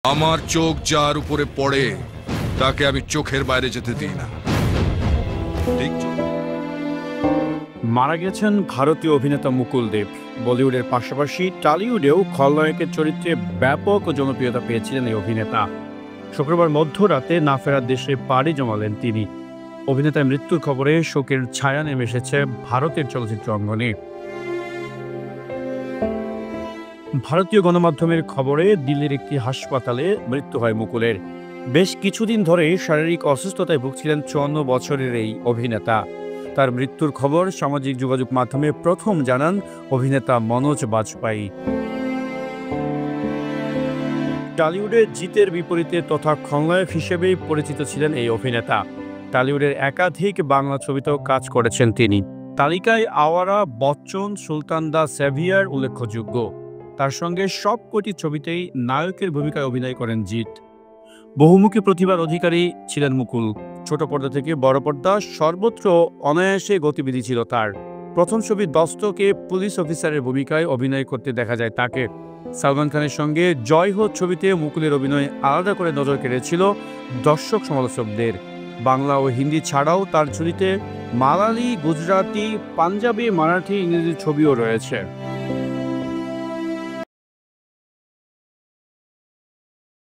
আমার চোখ যার উপরে পড়ে তাকে আমি চোখের বাইরে যেতে দিই না। ঠিক? মারা গেছেন ভারতীয় অভিনেতা মুকুল দেব। বলিউডের পাশাপাশি টলিউডেও খলনায়কের চরিত্রে ব্যাপক জনপ্রিয়তা পেয়েছিলেন এই অভিনেতা। শুক্রবার মধ্যরাতে না ফেরার দেশে পাড়ি জমালেন তিনি। অভিনেতার মৃত্যুর খবরে শোকের ছায়া নেমে এসেছে ভারতের চলচ্চিত্র অঙ্গনে। ভারতীয় গণমাধ্যমের খবরে দিল্লির একটি হাসপাতালে মৃত্যু হয় মুকুলের। বেশ কিছুদিন ধরে শারীরিক অসুস্থতায় ভুগছিলেন 54 বছরের এই অভিনেতা। তার মৃত্যুর খবর সামাজিক যোগাযোগ মাধ্যমে প্রথম জানান অভিনেতা মনোজ বাজপেয়ী। টলিউডে জিতের বিপরীতে তথা খলনায়ক হিসেবেই পরিচিত ছিলেন এই অভিনেতা। টলিউডের একাধিক বাংলা ছবিতেও কাজ করেছেন তিনি। তালিকায় আওয়ারা, বচ্চন, সুলতান দ্য সেভিয়ার উল্লেখযোগ্য। তার সঙ্গে সবকটি ছবিতেই নায়কের ভূমিকায় অভিনয় করেন জিৎ। বহুমুখী প্রতিভার অধিকারী ছিলেন মুকুল। ছোট পর্দা থেকে বড় পর্দা সর্বত্র অনায়াসে গতিবিধি ছিল তার। প্রথম ছবি দস্তকে পুলিশ অফিসারের ভূমিকায় অভিনয় করতে দেখা যায় তাকে। সালমান খানের সঙ্গে জয় হো ছবিতে মুকুলের অভিনয় আলাদা করে নজর কেড়েছিল দর্শক সমালোচকদের। বাংলা ও হিন্দি ছাড়াও তার ঝুলিতে মালায়ালি, গুজরাটি, পাঞ্জাবি, মারাঠি, ইংরেজি ছবিও রয়েছে।